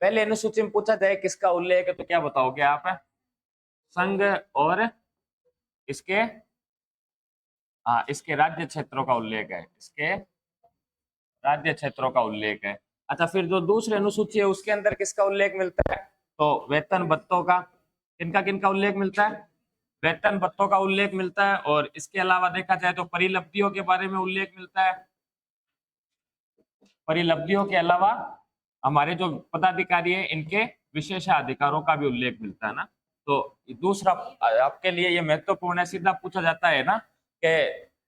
पहले अनुसूची में पूछा जाए किसका उल्लेख है तो क्या बताओगे आप? संघ और इसके इसके राज्य क्षेत्रों का उल्लेख है, इसके राज्य क्षेत्रों का उल्लेख है। अच्छा, फिर जो दूसरी अनुसूची है उसके अंदर किसका उल्लेख मिलता है? तो वेतन भत्तों का, किनका उल्लेख मिलता है? वेतन भत्तों का उल्लेख मिलता है। और इसके अलावा देखा जाए तो परिलब्धियों के बारे में उल्लेख मिलता है। परिलब्धियों के अलावा हमारे जो पदाधिकारी है इनके विशेषाधिकारों का भी उल्लेख मिलता है ना। तो दूसरा आपके लिए ये महत्वपूर्ण है, सीधा पूछा जाता है ना कि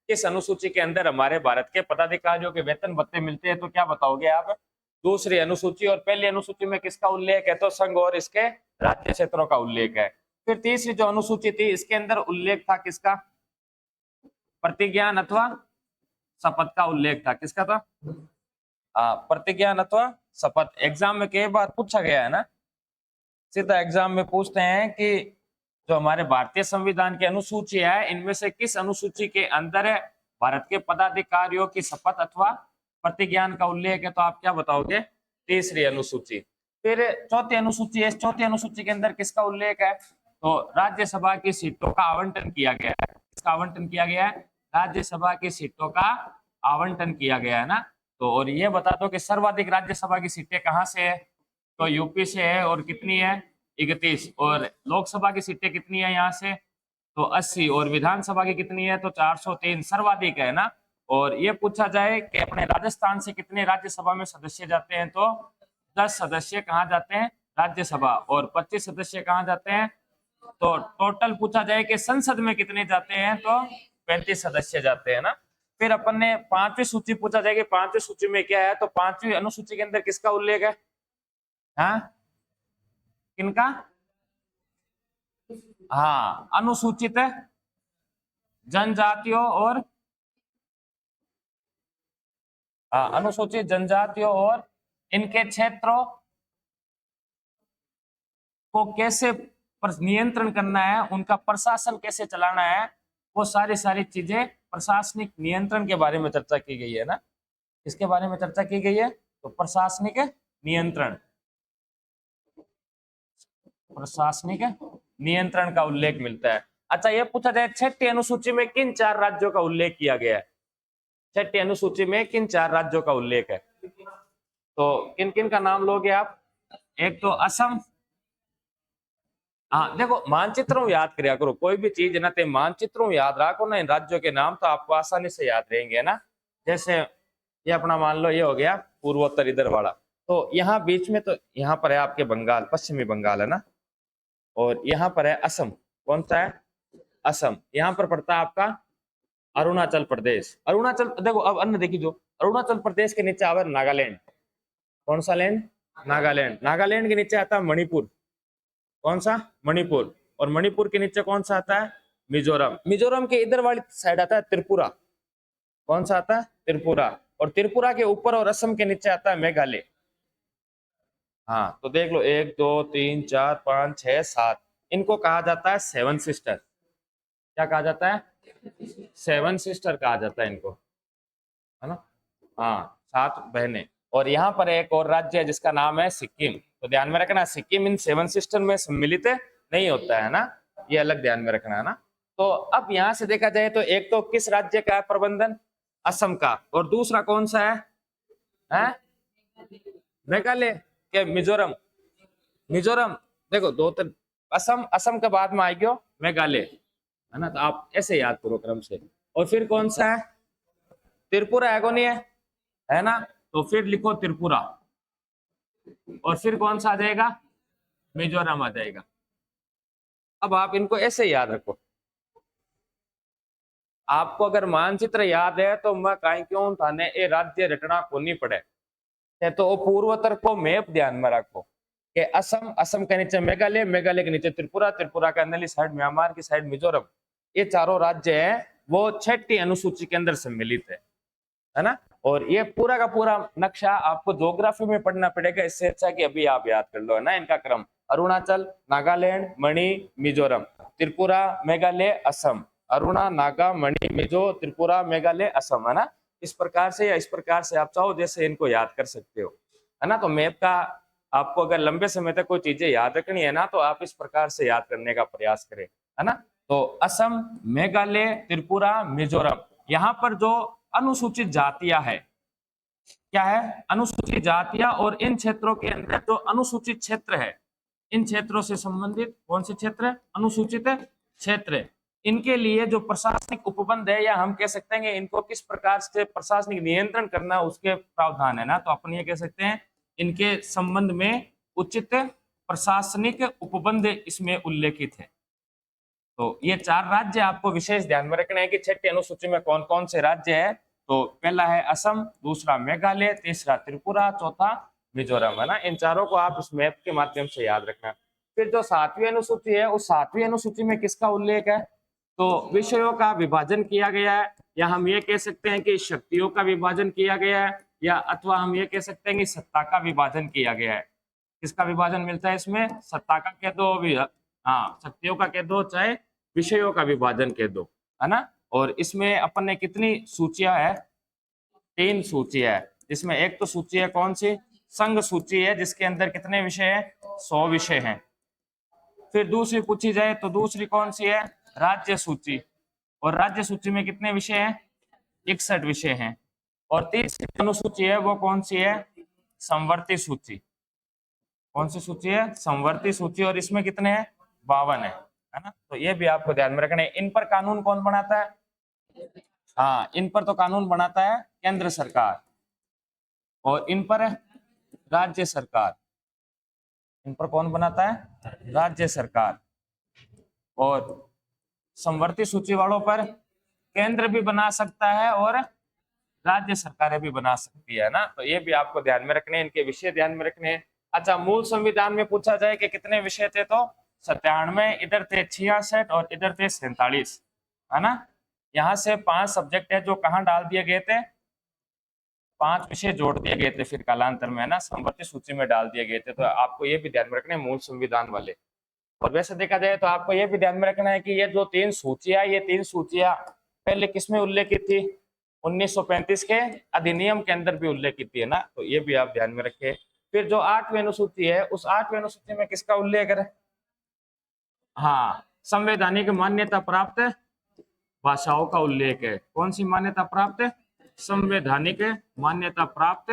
किस अनुसूची के अंदर हमारे भारत के पदाधिकारियों के वेतन भत्ते मिलते हैं, तो क्या बताओगे आप? दूसरी अनुसूची। और पहली अनुसूची में किसका उल्लेख है? तो संघ और इसके राज्य क्षेत्रों का उल्लेख है। फिर तीसरी जो अनुसूची थी इसके अंदर उल्लेख था किसका? प्रतिज्ञान अथवा शपथ का उल्लेख था। किसका था? प्रतिज्ञान अथवा शपथ। एग्जाम में कई बार पूछा गया है ना, सीधा एग्जाम में पूछते हैं कि जो हमारे भारतीय संविधान की अनुसूची है इनमें से किस अनुसूची के अंदर भारत के पदाधिकारियों की शपथ अथवा प्रतिज्ञान का उल्लेख है, तो आप क्या बताओगे? तीसरी अनुसूची। फिर चौथी अनुसूची है, चौथी अनुसूची के अंदर किसका उल्लेख है? तो राज्यसभा की सीटों का आवंटन किया गया है। किसका आवंटन किया गया है? राज्यसभा की सीटों का आवंटन किया गया है ना। तो और ये बता दो कि सर्वाधिक राज्यसभा की सीटें कहाँ से है? तो यूपी से है। और कितनी है? 31। और लोकसभा की सीटें कितनी है यहाँ से? तो 80। और विधानसभा की कितनी है? तो 403 सर्वाधिक है ना। और ये पूछा जाए कि अपने राजस्थान से कितने राज्यसभा में सदस्य जाते हैं, तो 10 सदस्य कहाँ जाते हैं? राज्यसभा। और 25 सदस्य कहाँ जाते हैं? तो टोटल पूछा जाए कि संसद में कितने जाते हैं, तो 35 सदस्य जाते हैं ना। फिर अपन ने पांचवी सूची पूछा जाए कि पांचवी सूची में क्या है, तो पांचवी अनुसूची के अंदर किसका उल्लेख है? हाँ, किनका? हाँ, अनुसूचित जनजातियों और अनुसूचित जनजातियों और इनके क्षेत्रों को कैसे नियंत्रण करना है, उनका प्रशासन कैसे चलाना है, वो सारी चीजें प्रशासनिक नियंत्रण के बारे में चर्चा की गई है ना। इसके बारे में चर्चा की गई है, तो प्रशासनिक नियंत्रण, प्रशासनिक नियंत्रण का उल्लेख मिलता है। अच्छा, ये पूछा जाए छठी अनुसूची में किन 4 राज्यों का उल्लेख किया गया है? छठी अनुसूची में किन 4 राज्यों का उल्लेख है? तो किन किन का नाम लोगे आप? एक तो असम। हाँ देखो, मानचित्रों याद करिया करो, कोई भी चीज ना ते मानचित्रों याद रखो ना इन राज्यों के नाम, तो आपको आसानी से याद रहेंगे ना। जैसे ये अपना मान लो ये हो गया पूर्वोत्तर इधर वाला, तो यहाँ बीच में तो यहाँ पर है आपके बंगाल, पश्चिमी बंगाल है ना। और यहाँ पर है असम। कौन सा है? असम। यहाँ पर पड़ता है आपका अरुणाचल प्रदेश। अरुणाचल देखो, अब अन्य देखिए, जो अरुणाचल प्रदेश के नीचे आवर नागालैंड। कौन सा लैंड? नागालैंड। नागालैंड के नीचे आता है मणिपुर। कौन सा? मणिपुर। और मणिपुर के नीचे कौन सा आता है? मिजोरम। मिजोरम के इधर वाली साइड आता है त्रिपुरा। कौन सा आता है? त्रिपुरा। और त्रिपुरा के ऊपर और असम के नीचे आता है मेघालय। हाँ, तो देख लो 1 2 3 4 5 6 7, इनको कहा जाता है 7 सिस्टर। क्या कहा जाता है? 7 सिस्टर कहा जाता है इनको, है ना। हाँ, 7 बहनें। और यहाँ पर एक और राज्य है जिसका नाम है सिक्किम। तो ध्यान में रखना, सिक्किम इन 7 सिस्टर में सम्मिलित नहीं होता है ना, ये अलग ध्यान में रखना है ना। तो अब यहाँ से देखा जाए तो एक तो किस राज्य का है प्रबंधन? असम का। और दूसरा कौन सा है? मेघालय के मिजोरम। मिजोरम देखो दो तो असम, असम के बाद में आएगी मेघालय, है ना। तो आप ऐसे याद करो क्रम से। और फिर कौन सा है? त्रिपुरा है, नहीं है ना। तो फिर लिखो त्रिपुरा। और फिर कौन सा आ जाएगा? मिजोरम आ जाएगा। अब आप इनको ऐसे याद रखो। आपको अगर मानचित्र याद है तो मैं कहीं क्यों थाने ए राज्य रटना को नहीं पड़े, तो वो पूर्वोत्तर को मैप ध्यान में रखो कि असम, असम के नीचे मेघालय, मेघालय के नीचे त्रिपुरा, त्रिपुरा के अंदरली साइड म्यांमार की साइड मिजोरम। ये चारों राज्य है वो छठी अनुसूची के अंदर सम्मिलित है ना। और ये पूरा का पूरा नक्शा आपको ज्योग्राफी में पढ़ना पड़ेगा, इससे अच्छा कि अभी आप याद कर लो, है ना। इनका क्रम अरुणाचल, नागालैंड, मणि, मिजोरम, त्रिपुरा, मेघालय, असम, अरुणा, नागा, मणि, मिजो, त्रिपुरा, मेघालय, असम, है ना। इस प्रकार से या इस प्रकार से आप चाहो जैसे इनको याद कर सकते हो, है ना। तो मैप का आपको अगर लंबे समय तक कोई चीजें याद रखनी है ना, तो आप इस प्रकार से याद करने का प्रयास करें, है ना। तो असम, मेघालय, त्रिपुरा, मिजोरम, यहाँ पर जो अनुसूचित जातियां है, क्या है, अनुसूचित जातियां, और इन क्षेत्रों के अंदर जो अनुसूचित क्षेत्र है, इन क्षेत्रों से संबंधित कौन से क्षेत्र, अनुसूचित क्षेत्र, इनके लिए जो प्रशासनिक उपबंध है, या हम कह सकते हैं कि इनको किस प्रकार से प्रशासनिक नियंत्रण करना उसके प्रावधान है ना, तो अपन ये कह सकते हैं इनके संबंध में उचित प्रशासनिक उपबंध इसमें उल्लेखित है। तो ये 4 राज्य आपको विशेष ध्यान में रखना है कि छठी अनुसूची में कौन कौन से राज्य है। तो पहला है असम, दूसरा मेघालय, तीसरा त्रिपुरा, चौथा मिजोरम, है ना। इन चारों को आप इस मैप के माध्यम से याद रखना। फिर जो 7वीं अनुसूची है, उस 7वीं अनुसूची में किसका उल्लेख है, तो विषयों का विभाजन किया गया है, या हम ये कह सकते हैं कि शक्तियों का विभाजन किया गया है, या अथवा हम ये कह सकते हैं कि सत्ता का विभाजन किया गया है। किसका विभाजन मिलता है इसमें, सत्ता का कह दो भी, हाँ शक्तियों का कह दो, चाहे विषयों का विभाजन कह दो, है ना। और इसमें अपन ने कितनी सूचियां है, 3 सूचियां है। इसमें एक तो सूची है कौन सी, संघ सूची है, जिसके अंदर कितने विषय है, 100 विषय हैं। फिर दूसरी पूछी जाए तो दूसरी कौन सी है, राज्य सूची, और राज्य सूची में कितने विषय हैं, 61 विषय हैं। और तीसरी अनुसूची है वो कौन सी है, संवर्ती सूची। कौन सी सूची है, संवर्ती सूची, और इसमें कितने हैं, 52 है ना। तो ये भी आपको ध्यान में रखना है। इन पर कानून कौन बनाता है, हाँ इन पर तो कानून बनाता है केंद्र सरकार, और इन पर राज्य सरकार। इन पर कौन बनाता है, राज्य सरकार। और संवर्ती सूची वालों पर केंद्र भी बना सकता है और राज्य सरकारें भी बना सकती है ना। तो ये भी आपको ध्यान में रखने हैं, इनके विषय ध्यान में रखने हैं। अच्छा, मूल संविधान में पूछा जाए कि कितने विषय थे, तो 97, इधर थे 66 और इधर थे 47, है ना। यहाँ से 5 सब्जेक्ट है जो कहाँ डाल दिए गए थे, 5 विषय जोड़ दिए गए थे फिर कालांतर में, है ना, संवर्ती सूची में डाल दिए गए थे। तो आपको ये भी ध्यान में रखना है मूल संविधान वाले। और वैसे देखा जाए तो आपको ये भी ध्यान में रखना है कि ये जो 3 सूचियां, ये 3 सूचियां पहले किसमें उल्लेखित थी, 1935 के अधिनियम के अंदर भी उल्लेखित थी, है ना। तो ये भी आप ध्यान में रखें। फिर जो 8वीं अनुसूची है, उस 8वीं अनुसूची में किसका उल्लेख है, हाँ संवैधानिक मान्यता प्राप्त भाषाओं का उल्लेख है। कौन सी मान्यता प्राप्त, संवैधानिक मान्यता प्राप्त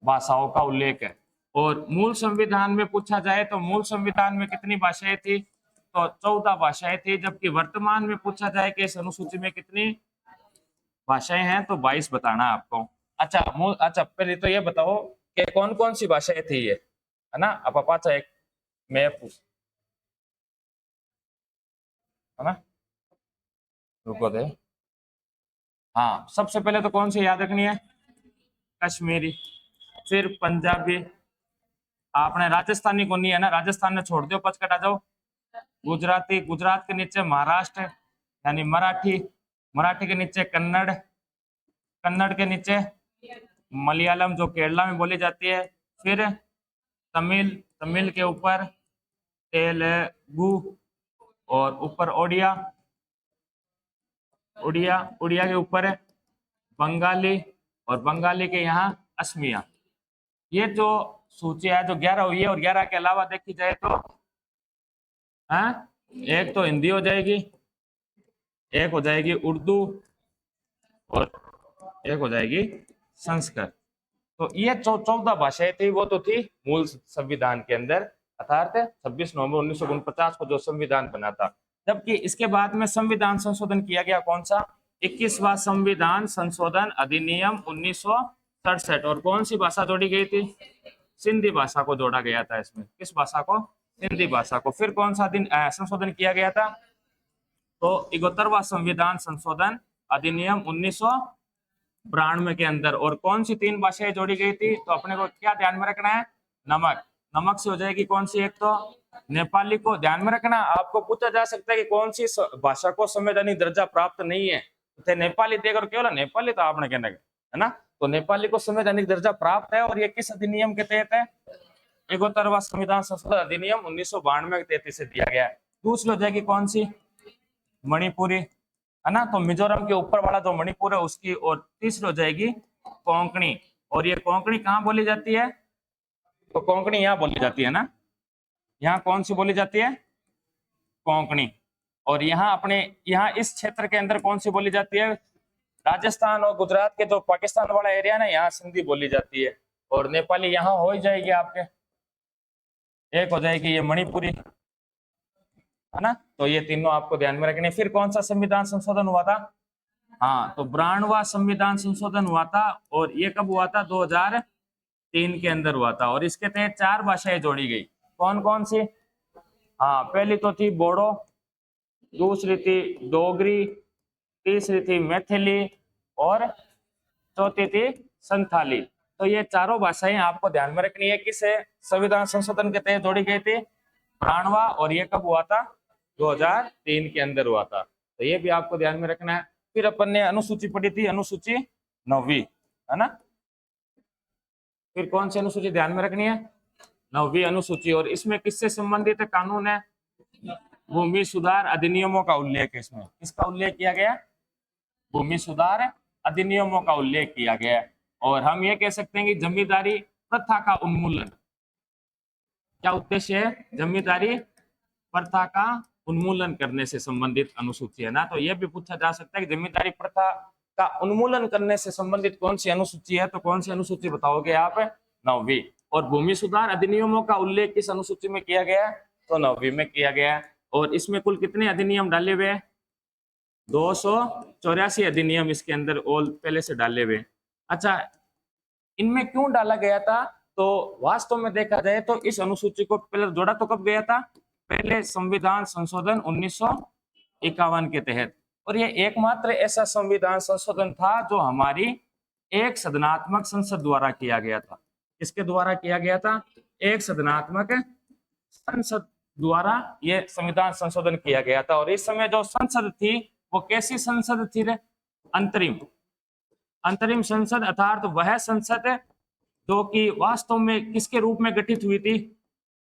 भाषाओं का उल्लेख है। और मूल संविधान में पूछा जाए तो मूल संविधान में कितनी भाषाएं थी, तो 14 भाषाएं थी। जबकि वर्तमान में पूछा जाए कि इस अनुसूची में कितनी भाषाएं हैं, तो 22 बताना आपको। अच्छा पहले तो ये बताओ कि कौन कौन सी भाषाएं थी ये, है ना। अब पाचा एक मैं पूछ, है ना, रुको दे। हाँ सबसे पहले तो कौन सी याद रखनी है, कश्मीरी, फिर पंजाबी, आपने राजस्थानी को नहीं है ना, राजस्थान में छोड़ दो, पचकट आ जाओ। गुजराती, गुजरात के नीचे महाराष्ट्र यानी मराठी, मराठी के नीचे कन्नड़, कन्नड़ के नीचे मलयालम जो केरला में बोली जाती है, फिर तमिल, तमिल के ऊपर तेलुगु, और ऊपर ओडिया, उड़िया, उड़िया के ऊपर बंगाली, और बंगाली के यहाँ असमिया। ये जो सूची है जो 11 हुई है, और 11 के अलावा देखी जाए तो एक तो हिंदी हो जाएगी, एक हो जाएगी उर्दू, और एक हो जाएगी संस्कृत। तो ये 14 भाषाएं थी, वो तो थी मूल संविधान के अंदर, अर्थात 26 नवंबर 1949 को जो संविधान बना था। जबकि इसके बाद में संविधान संशोधन किया गया, कौन सा, 21वां संविधान संशोधन अधिनियम 1967। और कौन सी भाषा जोड़ी गई थी, सिंधी भाषा को जोड़ा गया था इसमें। किस भाषा को, सिंधी भाषा को। फिर कौन सा दिन संशोधन किया गया था, तो 71वां संविधान संशोधन अधिनियम 1992 के अंदर। और कौन सी 3 भाषाएं जोड़ी गई थी, तो अपने को क्या ध्यान में रखना है, नमक, नमक से हो जाएगी कौन सी, एक तो नेपाली को ध्यान में रखना। आपको पूछा जा सकता है कि कौन सी भाषा को संवैधानिक दर्जा प्राप्त नहीं है, तो नेपाली देकर केवल नेपाली तो आपने कहना है ना। तो नेपाली को संवैधानिक दर्जा प्राप्त है, और ये किस अधिनियम के तहत है, 71वां संविधान संशोधन अधिनियम 1992 के तहत से दिया गया है। दूसरी हो जाएगी कौन सी, मणिपुरी, है ना। तो मिजोरम के ऊपर वाला जो मणिपुर है उसकी। और तीसरी हो जाएगी कोंकणी, और ये कोंकणी कहाँ बोली जाती है, तो कोंकणी यहाँ बोली जाती है ना, यहाँ कौन सी बोली जाती है? कोंकणी। और यहाँ अपने यहाँ इस क्षेत्र के अंदर कौन सी बोली जाती है? राजस्थान और गुजरात के जो पाकिस्तान वाला एरिया ना, यहाँ सिंधी बोली जाती है। और नेपाली यहाँ हो ही जाएगी आपके, एक हो जाएगी ये मणिपुरी, है ना। तो ये तीनों आपको ध्यान में रखने। फिर कौन सा संविधान संशोधन हुआ था? हाँ, तो 92वां संविधान संशोधन हुआ था, और ये कब हुआ था? 2003 के अंदर हुआ था। और इसके तहत 4 भाषाएं जोड़ी गई। कौन कौन सी? हाँ, पहली तो थी बोडो, दूसरी थी डोगरी, तीसरी थी मैथिली, और चौथी थी संथाली। तो ये चारों भाषाएं आपको ध्यान में रखनी है। किस संविधान संशोधन के तहत जोड़ी गई थी? 92वां। और ये कब हुआ था? 2003 के अंदर हुआ था। तो ये भी आपको ध्यान में रखना है। फिर अपन ने अनुसूची पढ़ी थी, अनुसूची 9वीं, है ना। फिर कौन सी अनुसूची ध्यान में रखनी है? 9वीं अनुसूची। और इसमें किससे संबंधित कानून है? भूमि सुधार अधिनियमों का उल्लेख है इसमें। किसका उल्लेख किया गया? भूमि सुधार अधिनियमों का उल्लेख किया गया है। और हम ये कह सकते हैं कि जमींदारी प्रथा का उन्मूलन, क्या उद्देश्य है? जमींदारी प्रथा का उन्मूलन करने से संबंधित अनुसूची है ना। तो यह भी पूछा जा सकता है कि जमींदारी प्रथा का उन्मूलन करने से संबंधित कौन सी अनुसूची है? तो कौन सी अनुसूची बताओगे आप? 9वीं। और भूमि सुधार अधिनियमों का उल्लेख किस अनुसूची में किया गया? तो 9वीं में किया गया। और इसमें कुल कितने अधिनियम डाले हुए? 284 अधिनियम इसके अंदर ऑल पहले से डाले हुए। अच्छा, इनमें क्यों डाला गया था? तो वास्तव में देखा जाए तो इस अनुसूची को पहले जोड़ा तो कब गया था? पहले संविधान संशोधन 1951 के तहत। और ये एकमात्र ऐसा संविधान संशोधन था जो हमारी एक सदनात्मक संसद द्वारा किया गया था। किसके द्वारा किया गया था? एक सदनात्मक संसद द्वारा ये संविधान संशोधन किया गया था। और इस समय जो संसद थी वो कैसी संसद थी? अंतरिम संसद, अर्थात वह संसद जो कि वास्तव में किसके रूप में गठित हुई थी?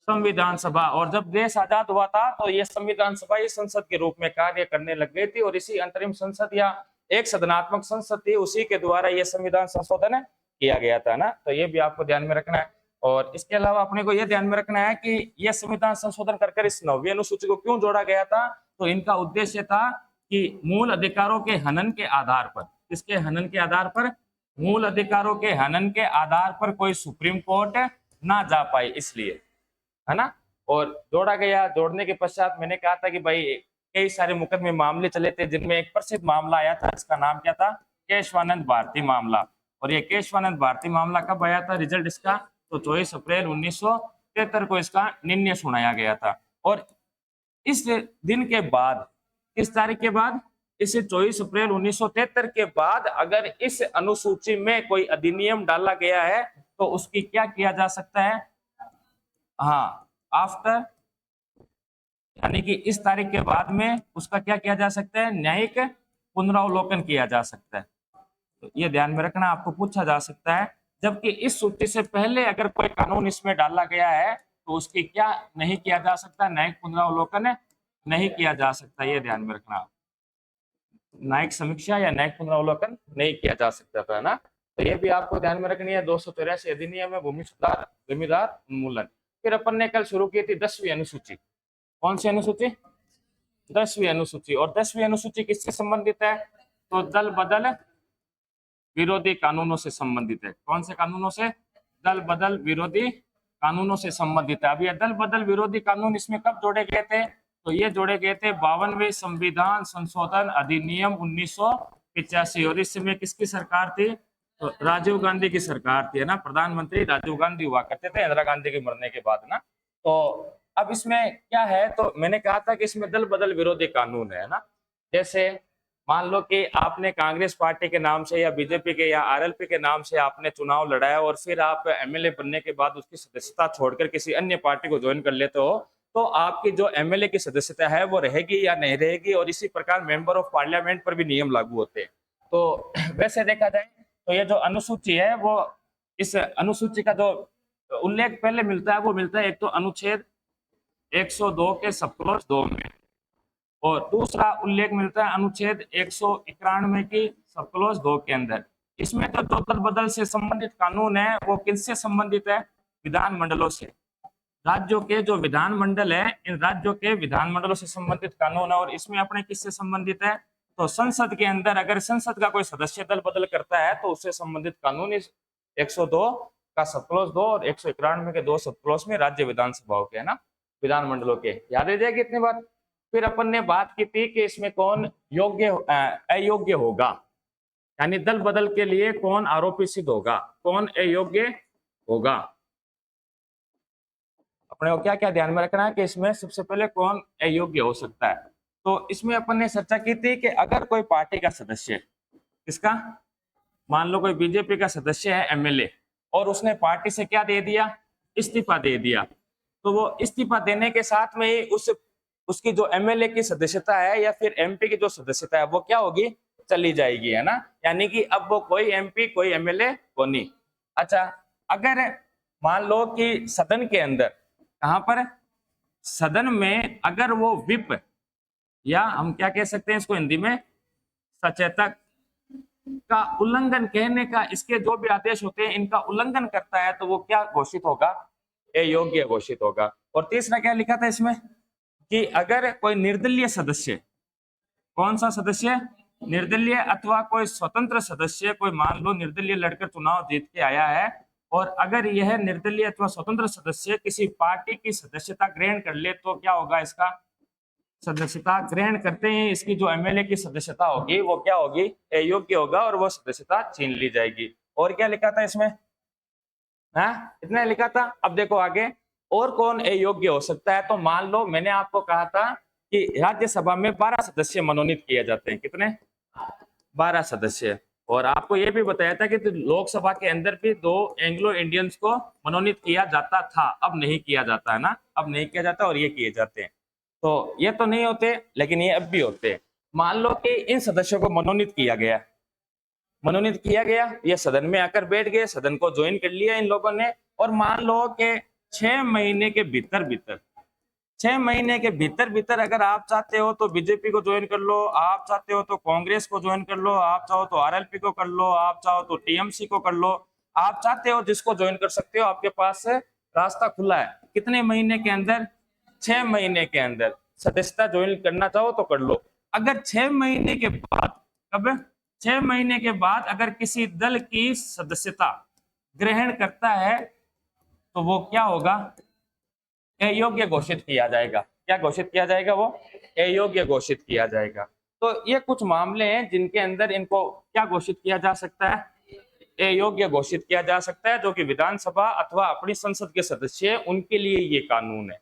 संविधान सभा। और जब देश आजाद हुआ था तो ये संविधान सभा इस संसद के रूप में कार्य करने लग गई थी। और इसी अंतरिम संसद या एक सदनात्मक संसद थी, उसी के द्वारा ये संविधान संशोधन किया गया था ना। तो ये भी आपको ध्यान में रखना है। और इसके अलावा अपने को यह ध्यान में रखना है कि यह संविधान संशोधन कर इस 9वीं अनुसूची को क्यों जोड़ा गया था? तो इनका उद्देश्य था कि मूल अधिकारों के हनन के आधार पर, किसके हनन के आधार पर? मूल अधिकारों के हनन के आधार पर कोई सुप्रीम कोर्ट ना जा पाए, इसलिए, है ना। और जोड़ा गया। जोड़ने के पश्चात मैंने कहा था कि भाई कई सारे मुकदमे मामले चले थे, जिनमें एक प्रसिद्ध मामला आया था, इसका नाम क्या था? केशवानंद भारती मामला। और ये केशवानंद भारती मामला कब आया था? रिजल्ट इसका तो 24 अप्रैल 1973 को इसका निर्णय सुनाया गया था। और इस दिन के बाद, किस तारीख के बाद? इस 24 अप्रैल 1973 के बाद अगर इस अनुसूची में कोई अधिनियम डाला गया है तो उसकी क्या किया जा सकता है? हाँ, आफ्टर, यानी कि इस तारीख के बाद में उसका क्या किया जा सकता है? न्यायिक पुनरावलोकन किया जा सकता है। तो ये ध्यान में रखना, आपको पूछा जा सकता है। जबकि इस सूची से पहले अगर कोई कानून इसमें डाला गया है तो उसकी क्या नहीं किया जा सकता? न्यायिक पुनरावलोकन नहीं किया जा सकता। ये ध्यान में रखना, न्यायिक समीक्षा या न्यायिक पुनरावलोकन नहीं किया जा सकता था ना। तो ये भी आपको ध्यान में रखनी है। 283 अधिनियम है भूमि सुधार जमींदार उन्मूलन। फिर अपन ने कल शुरू की थी 10वीं अनुसूची। कौन सी अनुसूची? 10वीं अनुसूची। और 10वीं अनुसूची किससे संबंधित है? तो दल बदल विरोधी कानूनों से संबंधित है। कौन से कानूनों से? दल बदल विरोधी कानूनों से संबंधित है। अब ये दल बदल विरोधी कानून इसमें कब जोड़े गए थे? तो ये जोड़े गए थे 52वें संविधान संशोधन अधिनियम 1985। और इस समय किसकी सरकार थी? तो राजीव गांधी की सरकार थी, है ना। प्रधानमंत्री राजीव गांधी हुआ करते थे इंदिरा गांधी के मरने के बाद ना। तो अब इसमें क्या है? तो मैंने कहा था कि इसमें दल बदल विरोधी कानून है ना। जैसे मान लो कि आपने कांग्रेस पार्टी के नाम से या बीजेपी के या आरएलपी के नाम से आपने चुनाव लड़ाया और फिर आप एमएलए बनने के बाद उसकी सदस्यता छोड़कर किसी अन्य पार्टी को ज्वाइन कर लेते हो, तो आपकी जो एमएलए की सदस्यता है वो रहेगी या नहीं रहेगी। और इसी प्रकार मेंबर ऑफ पार्लियामेंट पर भी नियम लागू होते हैं। तो वैसे देखा जाए तो ये जो अनुसूची है वो, इस अनुसूची का जो उल्लेख पहले मिलता है वो मिलता है एक तो अनुच्छेद 102 के सब क्लॉज 2 में, और दूसरा उल्लेख मिलता है अनुच्छेद 191 की सब क्लॉज 2 के अंदर। इसमें तो दल बदल से संबंधित कानून है वो किससे संबंधित है? विधानमंडलों से, राज्यों के जो विधानमंडल है इन राज्यों के विधानमंडलों से संबंधित कानून है। और इसमें अपने किससे संबंधित है, तो संसद के अंदर अगर संसद का कोई सदस्य दल बदल करता है तो उससे संबंधित कानून इस 102 का सब क्लॉज 2 और 191 के 2 सब क्लॉज में राज्य विधानसभाओं के, है ना, विधानमंडलों के। याद रह जाएगी इतनी बात। फिर अपन ने बात की थी कि इसमें कौन योग्य अयोग्य होगा, यानी दल बदल के लिए कौन आरोपी सिद्ध होगा, कौन अयोग्य होगा। अपने को क्या क्या ध्यान में रखना है कि इसमें सबसे पहले कौन अयोग्य हो सकता है। तो इसमें अपन ने चर्चा की थी कि अगर कोई पार्टी का सदस्य, किसका, मान लो कोई बीजेपी का सदस्य है एमएलए, और उसने पार्टी से क्या दे दिया, इस्तीफा दे दिया, तो वो इस्तीफा देने के साथ में ही उसकी जो एमएलए की सदस्यता है या फिर एमपी की जो सदस्यता है वो क्या होगी, चली जाएगी, है ना। यानी कि अब वो कोई एमपी कोई एमएलए को नहीं। अच्छा, अगर मान लो कि सदन के अंदर, कहां पर, सदन में अगर वो विप, या हम क्या कह सकते हैं इसको हिंदी में, सचेतक का उल्लंघन कहने का, इसके जो भी आदेश होते हैं इनका उल्लंघन करता है तो वो क्या घोषित होगा, अयोग्य घोषित होगा। और तीसरा क्या लिखा था इसमें कि अगर कोई निर्दलीय सदस्य, कौन सा सदस्य, निर्दलीय अथवा कोई स्वतंत्र सदस्य, कोई मान लो निर्दलीय लड़कर चुनाव जीत के आया है, और अगर यह निर्दलीय अथवा स्वतंत्र सदस्य किसी पार्टी की सदस्यता ग्रहण कर ले तो क्या होगा, इसका सदस्यता ग्रहण करते ही इसकी जो एमएलए की सदस्यता होगी वो क्या होगी, अयोग्य होगा और वो सदस्यता छीन ली जाएगी। और क्या लिखा था इसमें, इतना लिखा था। अब देखो आगे और कौन अयोग्य हो सकता है। तो मान लो मैंने आपको कहा था कि राज्यसभा में 12 सदस्य मनोनीत किए जाते हैं, कितने, 12 सदस्य। और आपको यह भी बताया था कि तो लोकसभा के अंदर भी 2 एंग्लो इंडियंस को मनोनीत किया जाता था, अब नहीं किया जाता, है ना, अब नहीं किया जाता और ये किए जाते हैं। तो ये तो नहीं होते लेकिन ये अब भी होते हैं। मान लो कि इन सदस्यों को मनोनीत किया गया, ये सदन में आकर बैठ गए, सदन को ज्वाइन कर लिया इन लोगों ने, और मान लो कि 6 महीने के भीतर 6 महीने के भीतर अगर आप चाहते हो तो बीजेपी को ज्वाइन कर लो, आप चाहते हो तो कांग्रेस को ज्वाइन कर लो, आप चाहो तो आरएलपी को कर लो, आप चाहो तो टीएमसी को कर लो, आप चाहते हो जिसको ज्वाइन कर सकते हो, आपके पास से रास्ता खुला है। कितने महीने के अंदर, 6 महीने के अंदर सदस्यता ज्वाइन करना चाहो तो कर लो। अगर 6 महीने के बाद, कब, 6 महीने के बाद अगर किसी दल की सदस्यता ग्रहण करता है तो वो क्या होगा, अयोग्य घोषित किया जाएगा। क्या घोषित किया जाएगा, वो अयोग्य घोषित किया जाएगा। तो ये कुछ मामले हैं जिनके अंदर इनको क्या घोषित किया जा सकता है, अयोग्य घोषित किया जा सकता है, जो कि विधानसभा अथवा अपनी संसद के सदस्य है उनके लिए ये कानून है,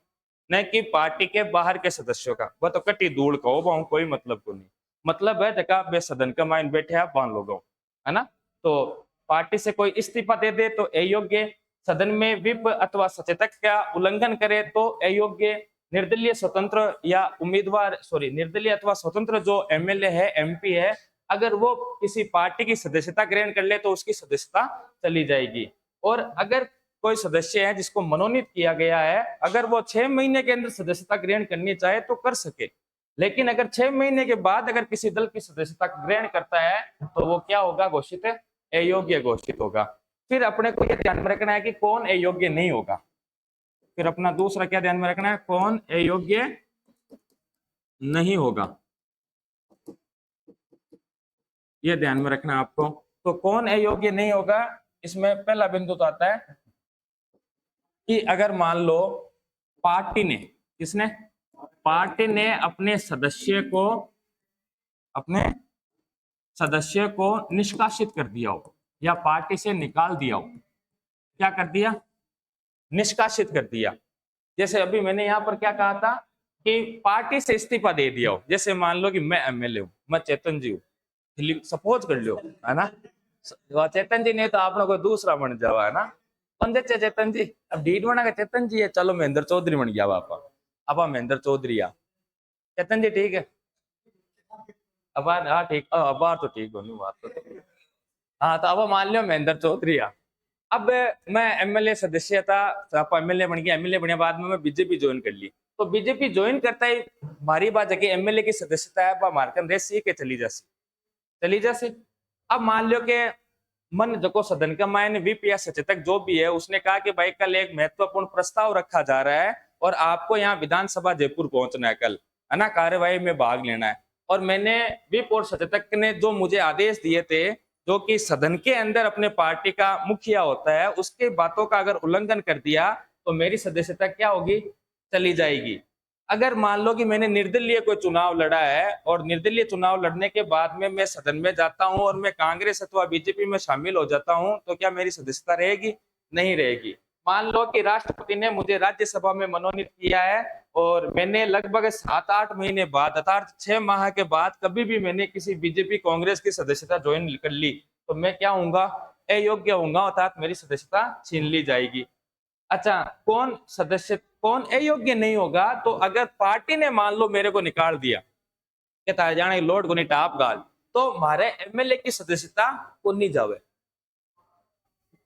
न कि पार्टी के बाहर के सदस्यों का। वह तो कटी दूड़ कहो बहु, कोई मतलब को नहीं, मतलब है जगह बे सदन का माइन बैठे आप बांध लोगों, है ना। तो पार्टी से कोई इस्तीफा दे दे तो अयोग्य, सदन में विप अथवा सचेतक का उल्लंघन करे तो अयोग्य, निर्दलीय स्वतंत्र या उम्मीदवार, निर्दलीय अथवा स्वतंत्र जो एमएलए है एमपी है, अगर वो किसी पार्टी की सदस्यता ग्रहण कर ले तो उसकी सदस्यता चली जाएगी। और अगर कोई सदस्य है जिसको मनोनीत किया गया है, अगर वो 6 महीने के अंदर सदस्यता ग्रहण करनी चाहे तो कर सके, लेकिन अगर 6 महीने के बाद अगर किसी दल की सदस्यता ग्रहण करता है तो वो क्या होगा, घोषित है, अयोग्य घोषित होगा। फिर अपने को यह ध्यान में रखना है कि कौन अयोग्य नहीं होगा। फिर अपना दूसरा क्या ध्यान में रखना है, कौन अयोग्य नहीं होगा, ये ध्यान में रखना है आपको। तो कौन अयोग्य नहीं होगा, इसमें पहला बिंदु तो आता है कि अगर मान लो पार्टी ने, किसने, पार्टी ने अपने सदस्य को निष्कासित कर दिया हो या पार्टी से निकाल दिया हो। क्या कर दिया, निष्कासित कर दिया। जैसे अभी मैंने यहाँ पर क्या कहा था कि पार्टी से इस्तीफा दे दिया हो। जैसे मान लो कि मैं एमएलए हूँ, मैं चेतन जी हूँ, सपोज कर लो, है ना, चेतन जी ने तो आपने कोई दूसरा बन जावा, है ना, कौन देते चेतन जी, अब डीड बना के चेतन जी है, चलो महेंद्र चौधरी बन गया आप, अब महेंद्र चौधरी आ, चेतन जी ठीक है, अब हाँ ठीक, अब तो ठीक हो, बात तो ठीक। हाँ तो अब मान लो महेंद्र चौधरी आ, अब मैं एमएलए सदस्य था, आप एमएलए बन गया, एमएलए बने बाद में मैं बीजेपी ज्वाइन कर ली, तो बीजेपी ज्वाइन करता ही हमारी बात है कि एमएलए की सदस्यता है हमारे रेस के चली जासी। अब मान लो कि मन जको सदन का मायने व्हिप या सचेतक जो भी है उसने कहा कि भाई कल एक महत्वपूर्ण प्रस्ताव रखा जा रहा है और आपको यहाँ विधानसभा जयपुर पहुंचना है कल, है ना, कार्यवाही में भाग लेना है। और मैंने व्हिप और सचेतक ने जो मुझे आदेश दिए थे, जो कि सदन के अंदर अपने पार्टी का मुखिया होता है, उसके बातों का अगर उल्लंघन कर दिया तो मेरी सदस्यता क्या होगी, चली जाएगी। अगर मान लो कि मैंने निर्दलीय कोई चुनाव लड़ा है और निर्दलीय चुनाव लड़ने के बाद में मैं सदन में जाता हूं और मैं कांग्रेस अथवा बीजेपी में शामिल हो जाता हूं, तो क्या मेरी सदस्यता रहेगी, नहीं रहेगी। मान लो कि राष्ट्रपति ने मुझे राज्यसभा में मनोनीत किया है और मैंने लगभग 7-8 महीने बाद अर्थात 6 माह के बाद कभी भी मैंने किसी बीजेपी कांग्रेस की सदस्यता ज्वाइन कर ली, तो मैं क्या होऊंगा, अयोग्य होऊंगा, अर्थात मेरी सदस्यता छीन ली जाएगी। अच्छा, कौन अयोग्य नहीं होगा, तो अगर पार्टी ने मान लो मेरे को निकाल दिया कि तार जाने लोड को नहीं टाप गाल, तो हमारे एमएलए की सदस्यता को नहीं जावे।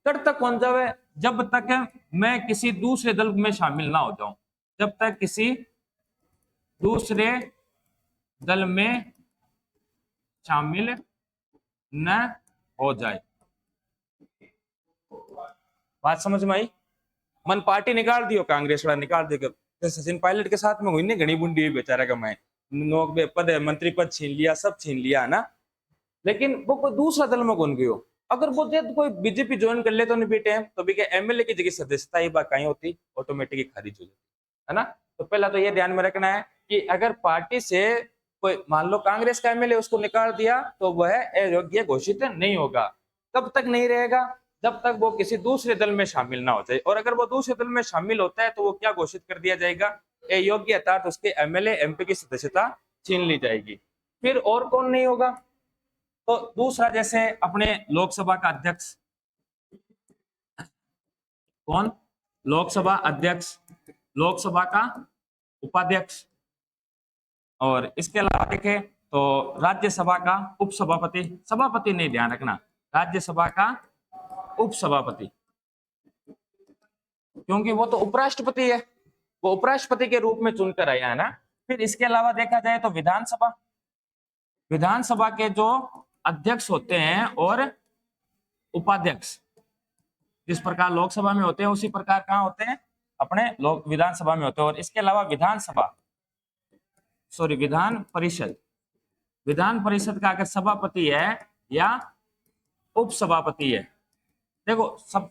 कब तक कौन जावे, जब तक मैं किसी दूसरे दल में शामिल ना हो जाऊं, जब तक किसी दूसरे दल में शामिल न हो जाए। बात समझ में आई। मन पार्टी निकाल दियो, कांग्रेस वाला निकाल देगा, सचिन पायलट के साथ में हुई नहीं, घनी बुंडी हुई बेचारा का, मैं नौक पद मंत्री पद छीन लिया, सब छीन लिया, है ना। लेकिन वो कोई दूसरा दल में कौन गयो, अगर वो कोई बीजेपी ज्वाइन कर ले तो नहीं बेटे, तो भी एमएलए की जगह सदस्यता ही बात कहीं होती, ऑटोमेटिकली खारिज हो जाती है ना। तो पहला तो ये ध्यान में रखना है कि अगर पार्टी से कोई मान लो कांग्रेस का एमएलए उसको निकाल दिया तो वह अयोग्य घोषित नहीं होगा। कब तक नहीं रहेगा, जब तक वो किसी दूसरे दल में शामिल ना हो जाए, और अगर वो दूसरे दल में शामिल होता है तो वो क्या घोषित कर दिया जाएगा, अयोग्य, अर्थात उसके एमएलए एमपी की सदस्यता छीन ली जाएगी। फिर और कौन नहीं होगा, तो दूसरा जैसे अपने लोकसभा का अध्यक्ष, कौन, लोकसभा अध्यक्ष, लोकसभा का उपाध्यक्ष, और इसके अलावा देखें तो राज्यसभा का उपसभापति, सभापति नहीं, ध्यान रखना, राज्यसभा का उपसभापति, क्योंकि वो तो उपराष्ट्रपति है, वो उपराष्ट्रपति के रूप में चुनकर आया है ना। फिर इसके अलावा देखा जाए तो विधानसभा, विधानसभा के जो अध्यक्ष होते हैं और उपाध्यक्ष, जिस प्रकार लोकसभा में होते हैं उसी प्रकार कहाँ होते हैं, अपने लोक विधानसभा में होते हैं। और इसके अलावा विधानसभा, सॉरी विधान परिषद, विधान परिषद का अगर सभापति है या उपसभापति है, देखो सब,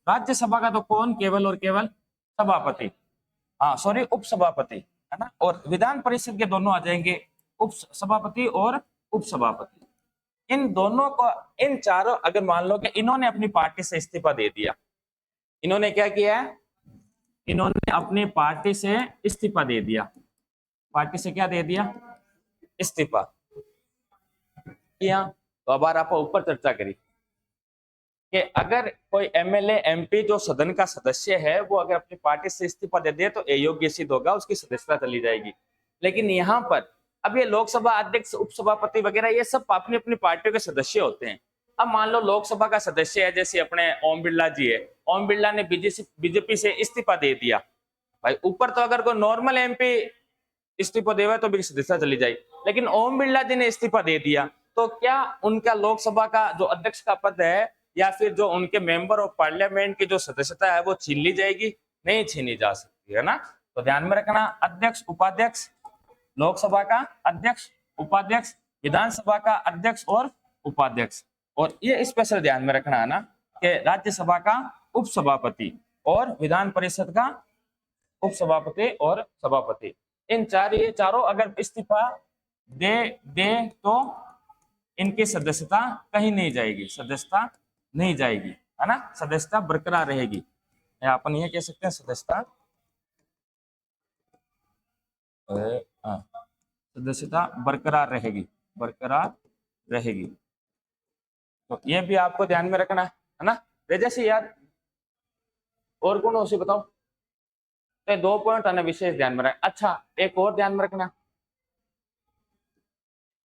राज्यसभा का तो कौन, केवल और केवल सभापति, हाँ सॉरी उपसभापति, है ना। और विधान परिषद के दोनों आ जाएंगे, उपसभापति और उपसभापति। इन दोनों को, इन चारों, अगर मान लो कि इन्होंने अपनी पार्टी से इस्तीफा दे दिया, इन्होंने क्या किया है, इन्होंने अपनी पार्टी से इस्तीफा दे दिया, पार्टी से क्या दे दिया, इस्तीफा किया। तो अब आप ऊपर चर्चा करी कि अगर कोई एमएलए एमपी जो सदन का सदस्य है वो अगर अपनी पार्टी से इस्तीफा दे दे तो अयोग्य सिद्ध होगा, उसकी सदस्यता चली जाएगी। लेकिन यहाँ पर अब ये लोकसभा अध्यक्ष, उपसभापति वगैरह ये सब अपनी अपनी पार्टियों के सदस्य होते हैं। अब मान लो लोकसभा का सदस्य है, जैसे अपने ओम बिरला जी है, ओम बिरला ने बीजेपी से इस्तीफा दे दिया, भाई ऊपर तो अगर कोई नॉर्मल एमपी इस्तीफा देवा तो भी सदस्यता चली जाए, लेकिन ओम बिरला जी ने इस्तीफा दे दिया, तो क्या उनका लोकसभा का जो अध्यक्ष का पद है या फिर जो उनके मेंबर ऑफ पार्लियामेंट की जो सदस्यता है वो छीन ली जाएगी, नहीं छीनी जा सकती, है ना। तो ध्यान में रखना, अध्यक्ष उपाध्यक्ष, लोकसभा का अध्यक्ष उपाध्यक्ष, विधानसभा का अध्यक्ष और उपाध्यक्ष, और ये स्पेशल ध्यान में रखना है ना कि राज्यसभा का उपसभापति और विधान परिषद का उपसभापति और सभापति, इन ये चारों अगर इस्तीफा दे तो इनकी सदस्यता कहीं नहीं जाएगी, सदस्यता नहीं जाएगी, है ना, सदस्यता बरकरार रहेगी, या अपन ये कह सकते हैं सदस्यता, सदस्यता बरकरार रहेगी, बरकरार रहेगी। तो ये भी आपको ध्यान में रखना है ना। जैसे यार और कौन उसे बताओ, तो 2 पॉइंट आने विशेष ध्यान में रखना। अच्छा एक और ध्यान में रखना,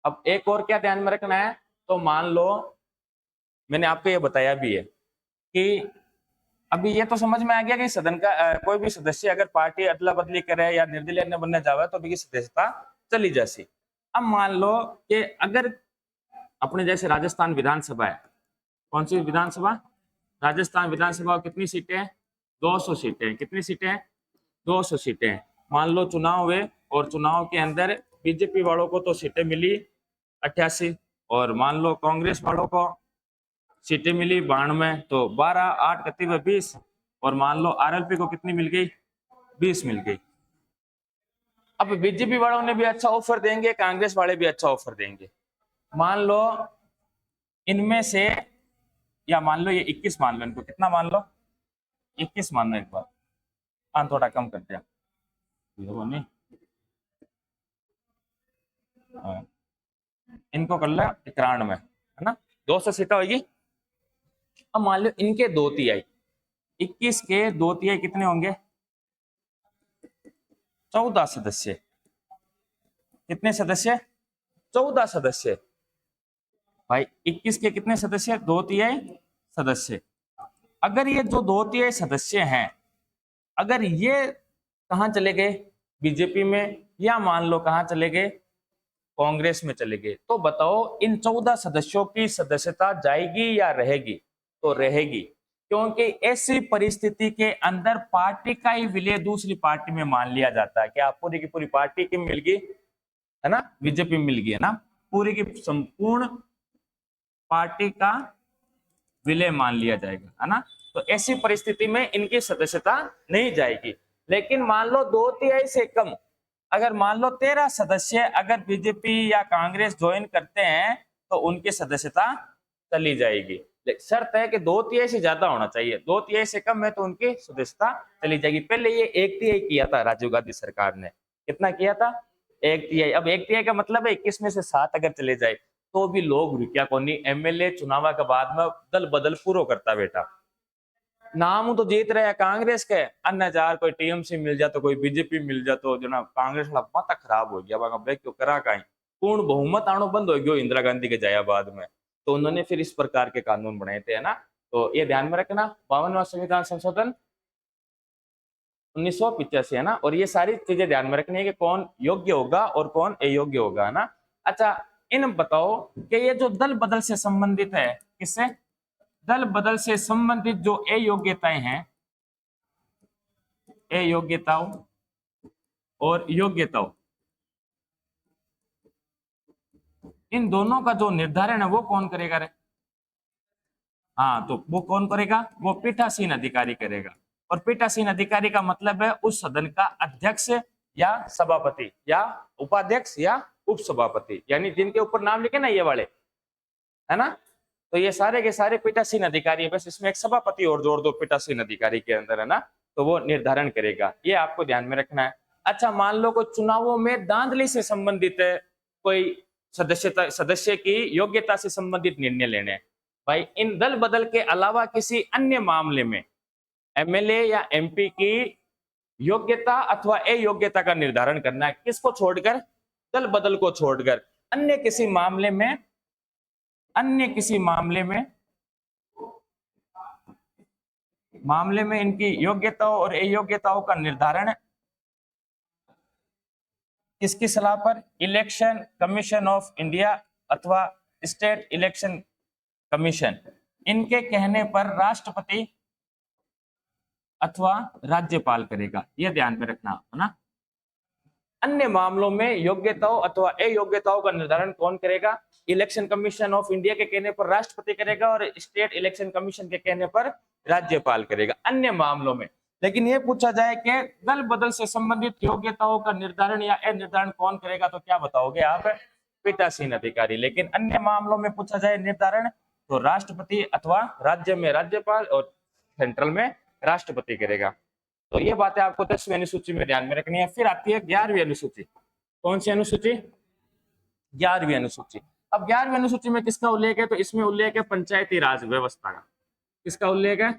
अब एक और क्या ध्यान में रखना है, तो मान लो मैंने आपको ये बताया भी है कि अभी ये तो समझ में आ गया कि सदन का कोई भी सदस्य अगर पार्टी अदला बदली करे या निर्दलीय न बनने जावे तो भी सदस्यता चली जाती। अब मान लो कि अगर अपने जैसे राजस्थान विधानसभा है, कौन सी विधानसभा? राजस्थान विधानसभा कितनी सीटें हैं? 200 सीटें हैं। कितनी सीटें हैं? 200 सीटें हैं। मान लो चुनाव हुए और चुनाव के अंदर बीजेपी वालों को तो सीटें मिली 88 और मान लो कांग्रेस वालों को सीटें मिली 92, तो 12 8 31 20 और मान लो आरएलपी को कितनी मिल गई? 20 मिल गई। अब बीजेपी वालों ने भी अच्छा ऑफर देंगे, कांग्रेस वाले भी अच्छा ऑफर देंगे। मान लो इनमें से, या मान लो ये 21 मान लो, इनको कितना मान लो? 21 मान लो। एक बार थोड़ा कम कर दिया, नहीं इनको कर लो 91, है ना, 200 सीटें होगी। अब मान लो इनके 2/3, 21 के 2/3 कितने होंगे? 14 सदस्य। कितने सदस्य? 14 सदस्य। भाई 21 के कितने सदस्य? 2/3 सदस्य। अगर ये जो 2/3 सदस्य हैं, अगर ये कहां चले गए? बीजेपी में, या मान लो कहां चले गए? कांग्रेस में चले गए, तो बताओ इन 14 सदस्यों की सदस्यता जाएगी या रहेगी? तो रहेगी, क्योंकि ऐसी परिस्थिति के अंदर पार्टी का ही विलय दूसरी पार्टी में मान लिया जाता है। क्या पूरी की पूरी पार्टी की मिल गई, है ना, बीजेपी में मिल गई, है ना, पूरी की संपूर्ण पार्टी का विलय मान लिया जाएगा, है ना। तो ऐसी परिस्थिति में इनकी सदस्यता नहीं जाएगी। लेकिन मान लो 2/3 से कम, अगर मान लो 13 सदस्य अगर बीजेपी या कांग्रेस ज्वाइन करते हैं तो उनकी सदस्यता चली जाएगी। शर्त है कि 2/3 से ज्यादा होना चाहिए, 2/3 से कम है तो उनकी सदस्यता चली जाएगी। पहले ये 1/3 किया था राजीव गांधी सरकार ने। कितना किया था? 1/3। अब 1/3 का मतलब है 21 में से 7 अगर चले जाए तो भी लोग रुकिया कोनी, एमएलए चुनाव के बाद में दल बदल पूरा करता बेटा। नाम तो जीत रहे हैं कांग्रेस के, अन्य जार कोई टीएमसी मिल जातो, कोई बीजेपी मिल जातो, जो ना कांग्रेस वाला माथा खराब हो गया, क्यों करा कहीं पूर्ण बहुमत आनो बंद हो गयो इंदिरा गांधी के जाया बाद में, तो उन्होंने फिर इस प्रकार के कानून बनाए थे, है ना। तो ये ध्यान में रखना, 52वां संविधान संशोधन 1985, है ना। और ये सारी चीजें ध्यान में रखनी है कि कौन योग्य होगा और कौन अयोग्य होगा, है ना। अच्छा, इन बताओ कि ये जो दल बदल से संबंधित है, किससे? दल बदल से संबंधित जो अयोग्यताएं हैं, अयोग्यताओं और योग्यताओं, इन दोनों का जो निर्धारण है वो कौन करेगा रे? हाँ, तो वो कौन करेगा? वो पीठासीन अधिकारी करेगा। और पीठासीन अधिकारी का मतलब है उस सदन का अध्यक्ष या सभापति या उपाध्यक्ष या उपसभापति, यानी जिनके ऊपर नाम लिखे ना ये वाले, है ना। तो ये सारे के सारे पीठासीन अधिकारी है, बस इसमें एक सभापति और जोड़ दो पीठासीन अधिकारी के अंदर, है ना। तो वो निर्धारण करेगा, ये आपको ध्यान में रखना है। अच्छा, मान लो कोई चुनावों में धांधली से संबंधित है, कोई सदस्य की योग्यता से संबंधित निर्णय लेने, भाई इन दल बदल के अलावा किसी अन्य मामले में एमएलए या एमपी की योग्यता अथवा अयोग्यता का निर्धारण करना है। किसको छोड़कर? दल बदल को छोड़कर। अन्य किसी मामले में इनकी योग्यताओं और अयोग्यताओं का निर्धारण किसकी सलाह पर? इलेक्शन कमीशन ऑफ इंडिया अथवा स्टेट इलेक्शन कमीशन, इनके कहने पर राष्ट्रपति अथवा राज्यपाल करेगा, यह ध्यान में रखना, है ना। अन्य मामलों में योग्यताओं अथवा अयोग्यताओं का निर्धारण कौन करेगा? इलेक्शन कमीशन ऑफ इंडिया के कहने पर राष्ट्रपति करेगा और स्टेट इलेक्शन कमीशन के कहने पर राज्यपाल करेगा, अन्य मामलों में। लेकिन ये पूछा जाए कि दल बदल से संबंधित योग्यताओं का निर्धारण या अनिर्धारण कौन करेगा, तो क्या बताओगे आप? पीठासीन अधिकारी। लेकिन अन्य मामलों में पूछा जाए निर्धारण तो राष्ट्रपति अथवा राज्य में राज्यपाल और सेंट्रल में राष्ट्रपति करेगा। तो ये बातें आपको 10वीं अनुसूची में ध्यान में रखनी है। फिर आती है 11वीं अनुसूची। कौन सी अनुसूची? 11वीं अनुसूची। अब 11वीं अनुसूची में किसका उल्लेख है? तो इसमें उल्लेख है पंचायती राज व्यवस्था का। किसका उल्लेख है?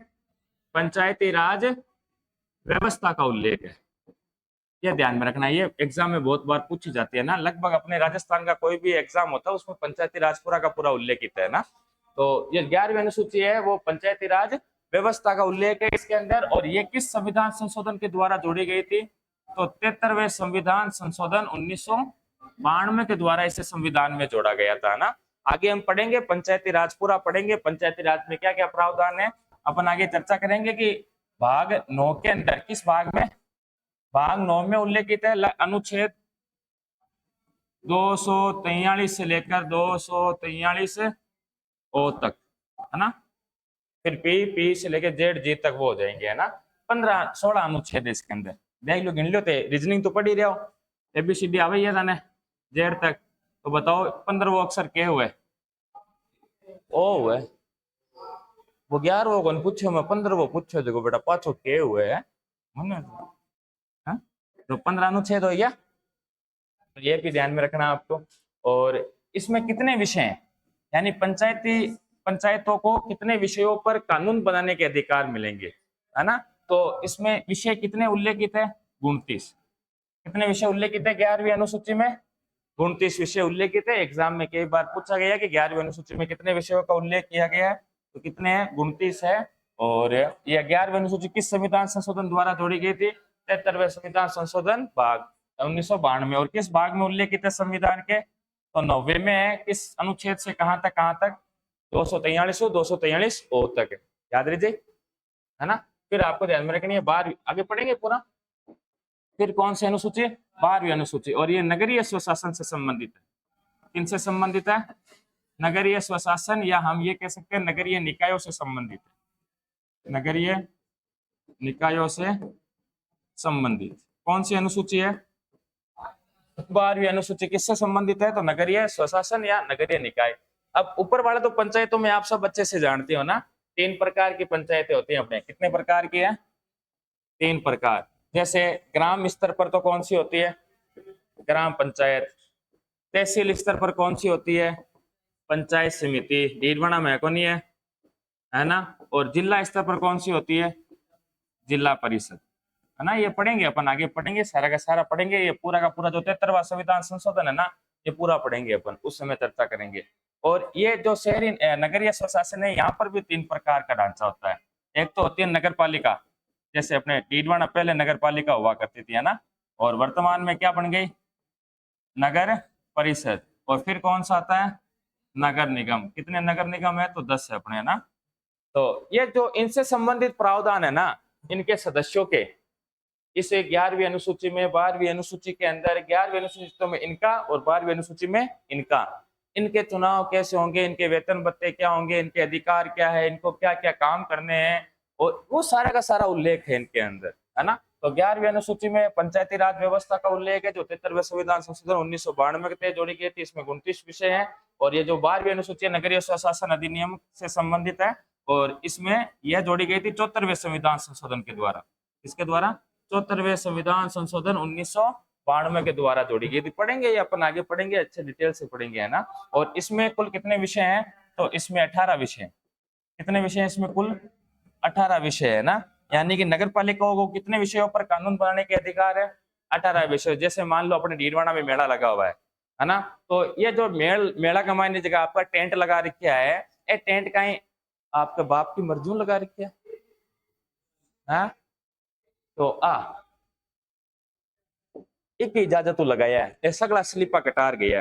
पंचायती राज व्यवस्था का उल्लेख है। ये ध्यान में रखना, ये एग्जाम में बहुत बार पूछी जाती है ना। लगभग अपने राजस्थान का कोई भी एग्जाम होता है उसमें पंचायती राज पूरा का पूरा उल्लेखित है ना। तो ये 11वीं अनुसूची है, वो पंचायती राज व्यवस्था का उल्लेख है इसके अंदर। और ये किस संविधान संशोधन के द्वारा जोड़ी गई थी? तो 73वें संविधान संशोधन 1992 के द्वारा इसे संविधान में जोड़ा गया था ना। आगे हम पढ़ेंगे पंचायती राज, पूरा पढ़ेंगे पंचायती राज में क्या क्या प्रावधान है। अपन आगे चर्चा करेंगे कि भाग 9 के अंदर किस भाग में, भाग 9 में उल्लेखित है अनुच्छेद 243 से लेकर 243 ओ तक, है ना। फिर पी से लेकर जेड तक वो हो जाएंगे, है ना। 15-16 अनुच्छेद है इसके अंदर, देख लो गिन लो, थे रीजनिंग तो पढ़ ही रहे हो, एबीसीडी आ गई है जाने जेड तक। तो बताओ 15 वो अक्षर के हुए, ओ हुए, वो 11 वो कौन पूछो, मैं 15 वो पूछो देखो बेटा, पाछो के हुए है मन, हाँ? तो 15 अनुच्छेद हो गया, तो ये भी ध्यान में रखना आपको। और इसमें कितने विषय हैं, यानी पंचायतों को कितने विषयों पर कानून बनाने के अधिकार मिलेंगे, है ना। तो इसमें विषय कितने उल्लेखित है, 29। कितने विषय उल्लेखित है 11वीं अनुसूची में, 29 विषय उल्लेखित है। एग्जाम में कई बार पूछा गया कि 11वीं अनुसूची में कितने विषयों का उल्लेख किया गया है, तो कितने हैं, 29 है। और यह 11वीं अनुसूची किस संविधान संशोधन द्वारा जोड़ी गई थी, 73वें संविधान संशोधन भाग 1992 में। और किस भाग में उल्लेखित है संविधान के, तो 90 में है। किस अनुच्छेद से कहां तक 243 ओ तक है, याद रखिए, है ना। फिर आपको ध्यान में रखनी है 12वीं, आगे पढ़ेंगे पूरा। फिर कौन सी अनुसूची, 12वीं अनुसूची, और ये नगरीय स्वशासन से संबंधित है। किनसे संबंधित है, नगरीय स्वशासन, या हम ये कह सकते हैं नगरीय निकायों से संबंधित है, नगरीय निकायों से संबंधित। कौन सी अनुसूची है, 12वीं अनुसूची किससे संबंधित है, तो नगरीय स्वशासन या नगरीय निकाय। अब ऊपर वाले तो पंचायतों में आप सब अच्छे से जानते हो ना, 3 प्रकार की पंचायतें होती हैं अपने, कितने प्रकार की है, 3 प्रकार। जैसे ग्राम स्तर पर तो कौन सी होती है, ग्राम पंचायत। तहसील स्तर पर कौन सी होती है, पंचायत समिति, डीडवाना में कौन है ना। और जिला स्तर पर कौन सी होती है, जिला परिषद, है ना। ये पढ़ेंगे अपन, आगे पढ़ेंगे, सारा का सारा पढ़ेंगे, ये पूरा का पूरा जो 73वां संविधान संशोधन है ना, ये पूरा पढ़ेंगे अपन, उस समय चर्चा करेंगे। और ये जो शहरी नगरीय स्वशासन है, यहाँ पर भी 3 प्रकार का ढांचा होता है। एक तो होती है नगर पालिका, जैसे अपने डीडवाना पहले नगर पालिका हुआ करती थी, है ना, और वर्तमान में क्या बन गई, नगर परिषद। और फिर कौन सा आता है, नगर निगम। कितने नगर निगम है, तो 10 है अपने, है ना। तो ये जो इनसे संबंधित प्रावधान है ना, इनके सदस्यों के, इस 11वीं अनुसूची में, 12वीं अनुसूची के अंदर, 11वीं अनुसूची में इनका और 12वीं अनुसूची में इनका, इनके चुनाव कैसे होंगे, इनके वेतन भत्ते क्या होंगे, इनके अधिकार क्या है, इनको क्या क्या काम करने हैं, और वो सारा का सारा उल्लेख है इनके अंदर, है ना। तो 11वीं अनुसूची में पंचायती राज व्यवस्था का उल्लेख है, जो 73वें संविधान संशोधन 1992 के तहत जोड़ी गई थी, इसमें 29 विषय हैं। और ये जो 12वीं अनुसूची नगरीय स्वशासन अधिनियम से संबंधित है, और इसमें यह जोड़ी गई थी 74वें संविधान संशोधन के द्वारा। इसके द्वारा 74वें संविधान संशोधन 1992 के द्वारा जोड़ी गई थी। पढ़ेंगे ये अपन, आगे पढ़ेंगे, अच्छे डिटेल से पढ़ेंगे, है ना। और इसमें कुल कितने विषय हैं, तो इसमें 18 विषय। कितने विषय हैं इसमें, कुल 18 विषय, है ना। यानी कि नगर पालिकाओं को कितने विषयों पर कानून बनाने के अधिकार है, 18 विषय। जैसे मान लो अपने डीडवाना में मेला लगा हुआ है ना, तो ये जो मेला का मायने जगह आपका टेंट लगा रखा है, ये टेंट कहीं आपके बाप की मर्जी लगा रखी है, तो एक इजाजत तो लगाया है, ये सगला स्लीपा कटार गया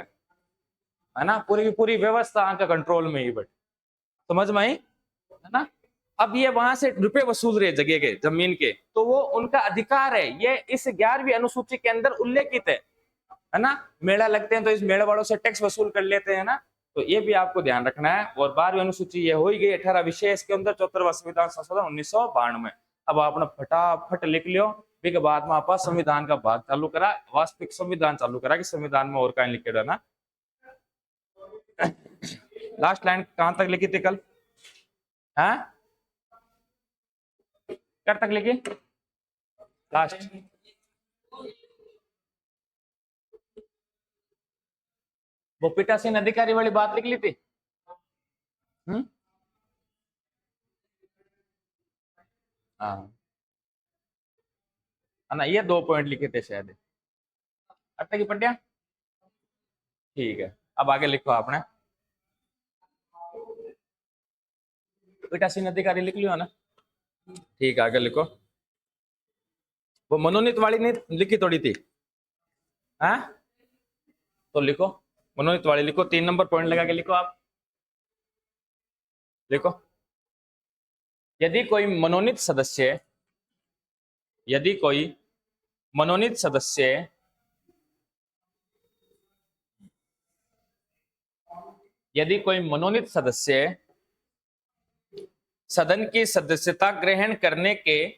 है ना, पूरी की पूरी व्यवस्था आंका कंट्रोल में ही, बट समझ में आई, है ना। अब ये वहां से रुपए वसूल रहे जगह के, जमीन के, तो वो उनका अधिकार है, ये इस 11वीं अनुसूची के अंदर उल्लेखित है ना। मेला लगते हैं तो इस मेले वालों से टैक्स वसूल कर लेते हैं ना, तो ये भी आपको ध्यान रखना है। और 12वीं अनुसूची ये हो ही गई, 18 विषय इसके अंदर, 74वां संविधान संशोधन 1992। अब आपने फटाफट लिख लियो, फिर के बाद में आप संविधान का भाग चालू करा, वास्तविक संविधान चालू करा कि संविधान में और कहीं लिखे ना। लास्ट लाइन कहां तक लिखी थी कल, हाँ कर तक लिखी लास्ट, वो पीठासीन अधिकारी वाली बात लिख ली थी। हाँ ना, ये 2 पॉइंट लिखे थे शायद, अब तक की पढ़िया, ठीक है। अब आगे लिखो आपने, पीठासीन अधिकारी लिख लियो ना, ठीक है, आगे लिखो। वो मनोनीत वाली नहीं लिखी थोड़ी थी, हाँ तो लिखो मनोनीत वाली लिखो, 3 नंबर पॉइंट लगा के लिखो आप। देखो, यदि कोई मनोनीत सदस्य यदि कोई मनोनीत सदस्य यदि कोई मनोनीत सदस्य सदन की सदस्यता ग्रहण करने के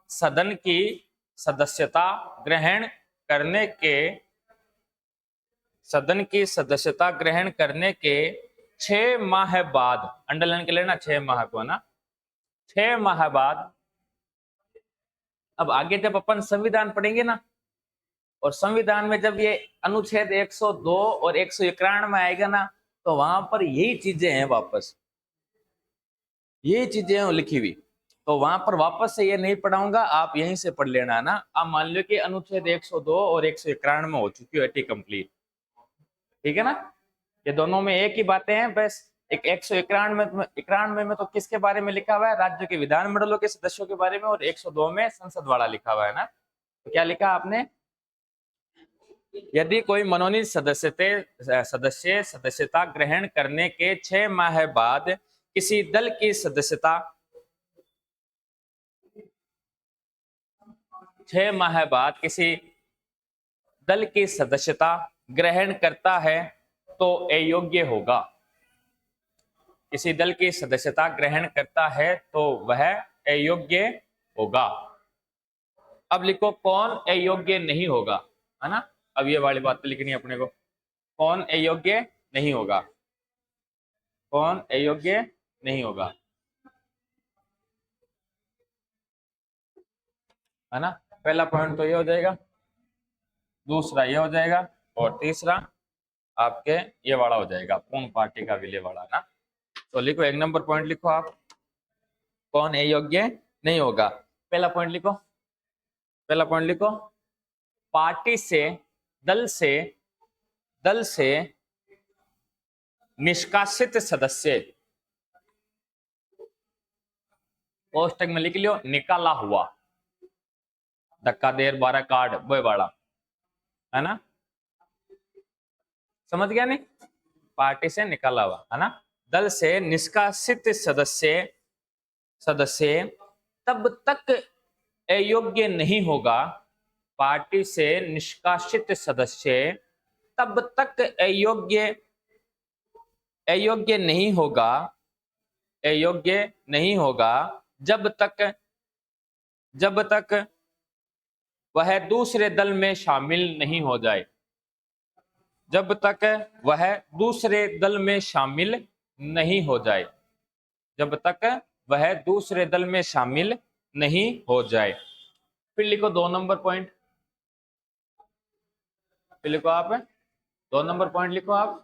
सदन की सदस्यता ग्रहण करने के सदन की सदस्यता ग्रहण करने के 6 माह बाद, अंडरलाइन कर लेना 6 माह को ना, 6 माह बाद, अब आगे जब अपन संविधान पढ़ेंगे ना, और संविधान में जब ये अनुच्छेद 102 और 191 में आएगा ना, तो वहां पर यही चीजें हैं, वापस ये चीजें हैं लिखी हुई, तो वहां पर वापस से ये नहीं पढ़ाऊंगा, आप यहीं से पढ़ लेना ना। आप मान लो कि अनुच्छेद 102 और 191 में हो चुकी है कंप्लीट, ठीक है ना। ये दोनों में एक ही बातें हैं, बस एक 191 में तो किसके बारे में लिखा हुआ है, राज्य के विधानमंडलों के सदस्यों के बारे में, और 102 में संसद वाला लिखा हुआ है ना। तो क्या लिखा आपने, यदि कोई मनोनीत सदस्य सदस्यता ग्रहण करने के 6 माह बाद किसी दल की सदस्यता 6 माह बाद किसी दल की सदस्यता ग्रहण करता है तो अयोग्य होगा। किसी दल की सदस्यता ग्रहण करता है तो वह अयोग्य होगा। अब लिखो कौन अयोग्य नहीं होगा, है ना। अब ये वाली बात लिखनी है अपने को, कौन अयोग्य नहीं होगा, कौन अयोग्य नहीं होगा, है ना। पहला पॉइंट तो ये हो जाएगा, दूसरा ये हो जाएगा, और तीसरा आपके ये वाला हो जाएगा, पूर्ण पार्टी का विलय वाला ना। तो लिखो 1 नंबर पॉइंट लिखो आप, कौन अयोग्य नहीं होगा। पहला पॉइंट लिखो, पहला पॉइंट लिखो, पार्टी से दल से निष्कासित सदस्य, पोस्टक में लिख लियो निकाला हुआ, धक्का देर 12 कार्ड वो वाला, है ना, समझ गया नहीं, पार्टी से निकाला हुआ, है ना। दल से निष्कासित सदस्य तब तक अयोग्य नहीं होगा, पार्टी से निष्कासित सदस्य तब तक अयोग्य नहीं होगा, अयोग्य नहीं होगा जब तक वह दूसरे दल में शामिल नहीं हो जाए, जब तक वह दूसरे दल में शामिल नहीं हो जाए, जब तक वह दूसरे दल में शामिल नहीं हो जाए। फिर लिखो 2 नंबर पॉइंट, फिर लिखो आप 2 नंबर पॉइंट लिखो आप,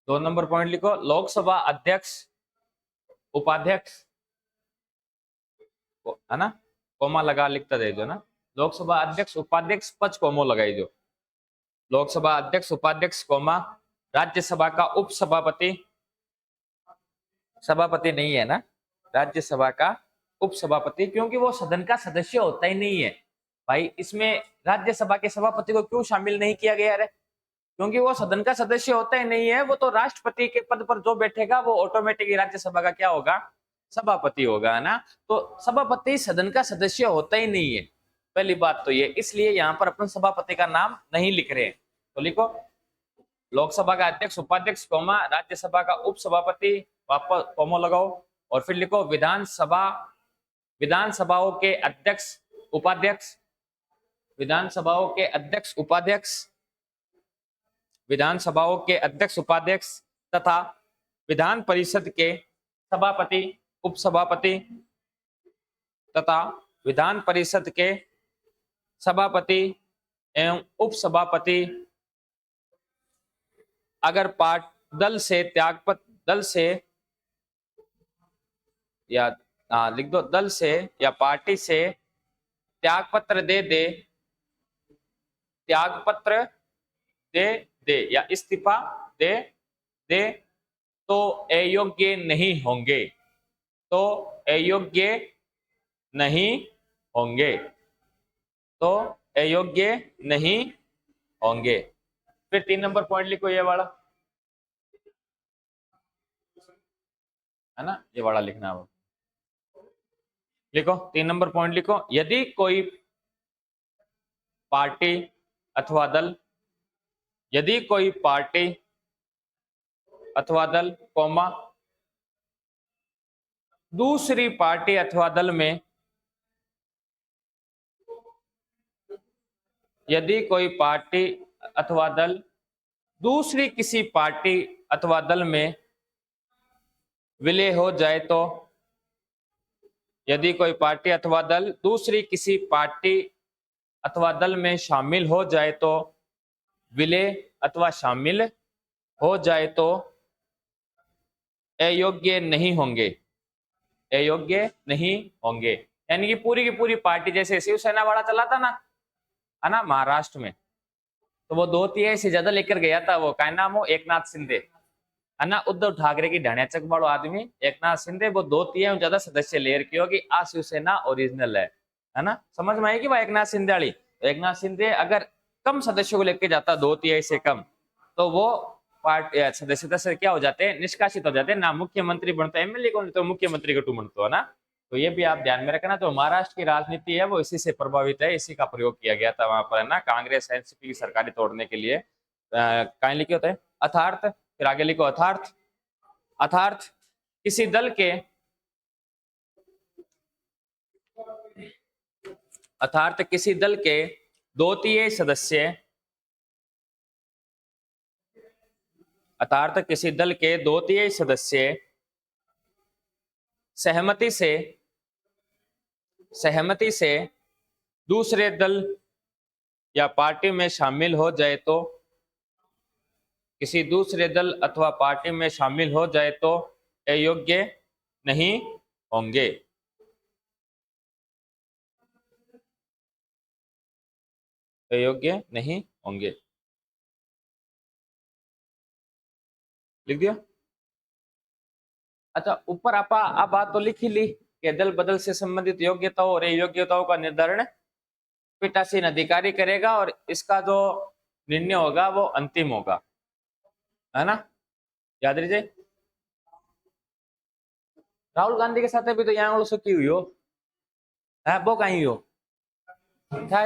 2 नंबर पॉइंट लिखो, लोकसभा अध्यक्ष उपाध्यक्ष, है ना, कोमा लगा लिखता दे दो ना, लोकसभा अध्यक्ष उपाध्यक्ष 5 कोमो लगाई दो, लोकसभा अध्यक्ष उपाध्यक्ष कोमा, राज्यसभा का उपसभापति, सभापति नहीं है ना, राज्यसभा का उपसभापति, क्योंकि वो सदन का सदस्य होता ही नहीं है भाई, इसमें राज्यसभा के सभापति को क्यों शामिल नहीं किया गया है, क्योंकि वो सदन का सदस्य होता ही नहीं है, वो तो राष्ट्रपति के पद पर जो बैठेगा वो ऑटोमेटिकली राज्यसभा का क्या होगा, सभापति होगा, है ना। तो सभापति सदन का सदस्य होता ही नहीं है, पहली बात तो ये, इसलिए यहाँ पर अपन सभापति का नाम नहीं लिख रहे हैं। तो लिखो लोकसभा का अध्यक्ष उपाध्यक्ष कोमा, राज्यसभा का उपसभापति वापस कोमो लगाओ, और फिर लिखो विधानसभाओं के अध्यक्ष उपाध्यक्ष, विधानसभाओं के अध्यक्ष उपाध्यक्ष, विधानसभाओं के अध्यक्ष उपाध्यक्ष तथा विधान परिषद के सभापति उपसभापति तथा विधान परिषद के सभापति एवं उपसभापति अगर दल से या लिख दो, दल से या पार्टी से त्यागपत्र दे या इस्तीफा दे तो अयोग्य नहीं होंगे, तो अयोग्य नहीं होंगे, तो अयोग्य नहीं होंगे। फिर 3 नंबर पॉइंट लिखो ये वाला, है ना, ये बड़ा लिखना है। लिखो 3 नंबर पॉइंट लिखो, यदि कोई पार्टी अथवा दल, यदि कोई पार्टी अथवा दल कौमा दूसरी पार्टी अथवा दल में, यदि कोई पार्टी अथवा दल दूसरी किसी पार्टी अथवा दल में विलय हो जाए तो, यदि कोई पार्टी अथवा दल दूसरी किसी पार्टी अथवा दल में शामिल हो जाए तो, विलय अथवा शामिल हो जाए तो अयोग्य नहीं होंगे, अयोग्य नहीं होंगे। यानी कि पूरी की पूरी पार्टी, जैसे शिवसेना वाला चला था ना, है ना, महाराष्ट्र में, तो वो 2/3 से ज्यादा लेकर गया था, वो क्या नाम हो, एकनाथ शिंदे, है ना, उद्धव ठाकरे की ढाण्याचक वालो आदमी एकनाथ शिंदे, वो 2/3 ज्यादा सदस्य लेकर के होगी, आ शिवसेना ओरिजिनल है ना, समझ में आएगी भाई एकनाथ शिंदे वाली। एकनाथ शिंदे अगर कम सदस्यों को लेकर जाता 2/3 से कम, तो वो पार्टी सदस्यता से क्या हो जाते हैं, निष्कासित हो जाते हैं, ना मुख्यमंत्री बनता है, एमएलए कौन तो मुख्यमंत्री का टू बनता है ना। तो ये भी आप ध्यान में रखना। तो महाराष्ट्र की राजनीति है वो इसी से प्रभावित है, इसी का प्रयोग किया गया था वहां पर, है ना, कांग्रेस एनसीपी की सरकारें तोड़ने के लिए। कहीं लिखे होते हैं अर्थार्थ, फिर आगे लिखो अर्थार्थ, अर्थार्थ किसी दल के, अर्थात किसी दल के 2/3 सदस्य, अर्थात किसी दल के 2/3 सदस्य सहमति से, सहमति से दूसरे दल या पार्टी में शामिल हो जाए तो, किसी दूसरे दल अथवा पार्टी में शामिल हो जाए तो अयोग्य नहीं होंगे, अयोग्य नहीं होंगे। लिख दिया। अच्छा, ऊपर आपा आप बात तो लिख ही ली कि दल बदल से संबंधित योग्यताओं और अयोग्यताओं का निर्धारण पीठासीन अधिकारी करेगा और इसका जो निर्णय होगा वो अंतिम होगा, है ना, याद रहिए। राहुल गांधी के साथ अभी तो यहाँ सुखी हुई हो है, वो कहीं हो था।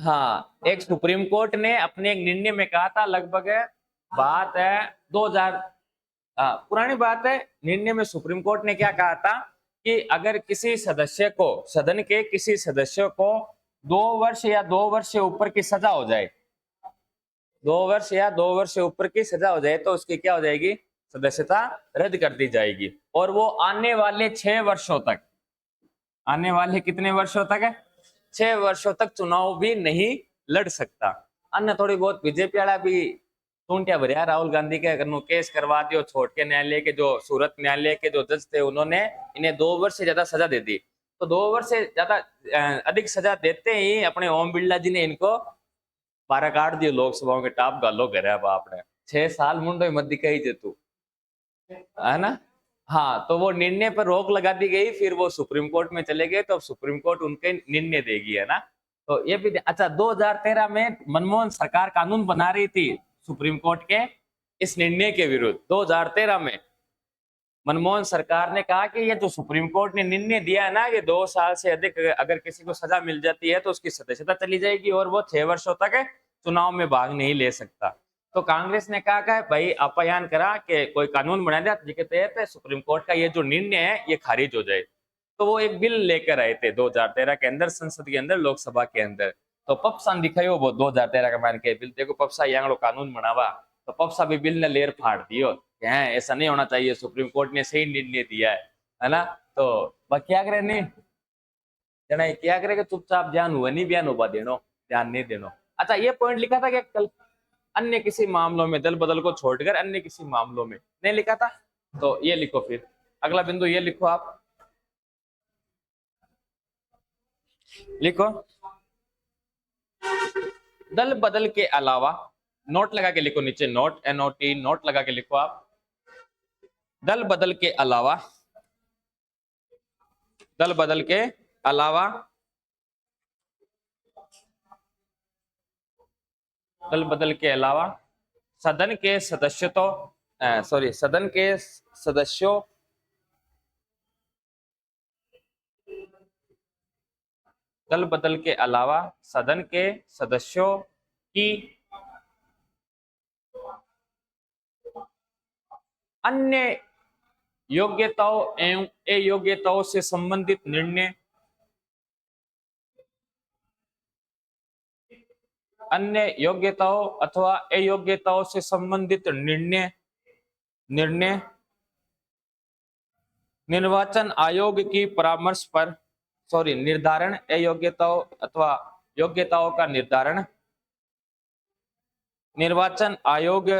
हाँ, एक सुप्रीम कोर्ट ने अपने एक निर्णय में कहा था, लगभग बात है 2000, पुरानी बात है, निर्णय में सुप्रीम कोर्ट ने क्या कहा था कि अगर किसी सदस्य को, सदन के किसी सदस्य को 2 वर्ष या 2 वर्ष से ऊपर की सजा हो जाए, 2 वर्ष या 2 वर्ष से ऊपर की सजा हो जाए तो उसकी क्या हो जाएगी, सदस्यता रद्द कर दी जाएगी। और वो आने वाले 6 वर्षों तक, आने वाले कितने वर्षों तक है, 6 वर्षों तक चुनाव भी नहीं लड़ सकता। अन्य थोड़ी बहुत बीजेपी वाला भी टूंटिया भरिया राहुल गांधी के केस करवा दियो, छोड़ के न्यायालय के जो सूरत न्यायालय के जो जज थे उन्होंने इन्हें 2 वर्ष से ज्यादा सजा दे दी। तो 2 वर्ष से ज्यादा अधिक सजा देते ही अपने ओम बिरला जी ने इनको 12 काट दियो लोकसभा के टाप गालो घर बाप ने, 6 साल मुंडो मत दिखाई दे तू, है ना। हाँ, तो वो निर्णय पर रोक लगा दी गई, फिर वो सुप्रीम कोर्ट में चले गए, तो सुप्रीम कोर्ट उनके निर्णय देगी, है ना। तो ये भी अच्छा, 2013 में मनमोहन सरकार कानून बना रही थी सुप्रीम कोर्ट के इस निर्णय के विरुद्ध। 2013 में मनमोहन सरकार ने कहा कि ये जो सुप्रीम कोर्ट ने निर्णय दिया है ना कि 2 साल से अधिक अगर किसी को सजा मिल जाती है तो उसकी सदस्यता चली जाएगी और वो 6 वर्षों तक चुनाव में भाग नहीं ले सकता। तो कांग्रेस ने कहा कि भाई अपयान करा कि कोई कानून बना दिया जिसके तहत सुप्रीम कोर्ट का ये जो निर्णय है ये खारिज हो जाए। तो वो एक बिल लेकर आए थे 2013 के अंदर, संसद के अंदर, लोकसभा के अंदर। तो पप्सा दिखाई वो 2013 का मान के बिल, देखो पप्सा यहाँ कानून बनावा, तो पप्सा भी बिल ने लेर फाड़ दियो, ऐसा नहीं होना चाहिए, सुप्रीम कोर्ट ने सही निर्णय दिया है ना। तो क्या करे नहीं जना, क्या करे कि चुपचाप ध्यान हुआ नहीं, बयान हुआ देनो, ध्यान नहीं देनो। अच्छा, ये पॉइंट लिखा था कि कल अन्य किसी मामलों में, दल बदल को छोड़कर अन्य किसी मामलों में नहीं लिखा था, तो ये लिखो। फिर अगला बिंदु ये लिखो, आप लिखो दल बदल के अलावा, नोट लगा के लिखो नीचे, नोट NOT नोट लगा के लिखो आप, दल बदल के अलावा, दल बदल के अलावा, दल बदल के अलावा सदन के सदस्यत्व, सॉरी, सदन के सदस्यों दल बदल के अलावा सदन के सदस्यों की अन्य योग्यताओं एवं अयोग्यताओं से संबंधित निर्णय, अन्य योग्यताओं अथवा अयोग्यताओं से संबंधित निर्णय निर्वाचन आयोग की परामर्श पर, सॉरी, निर्धारण अयोग्यताओं अथवा योग्यताओं का निर्धारण निर्वाचन आयोग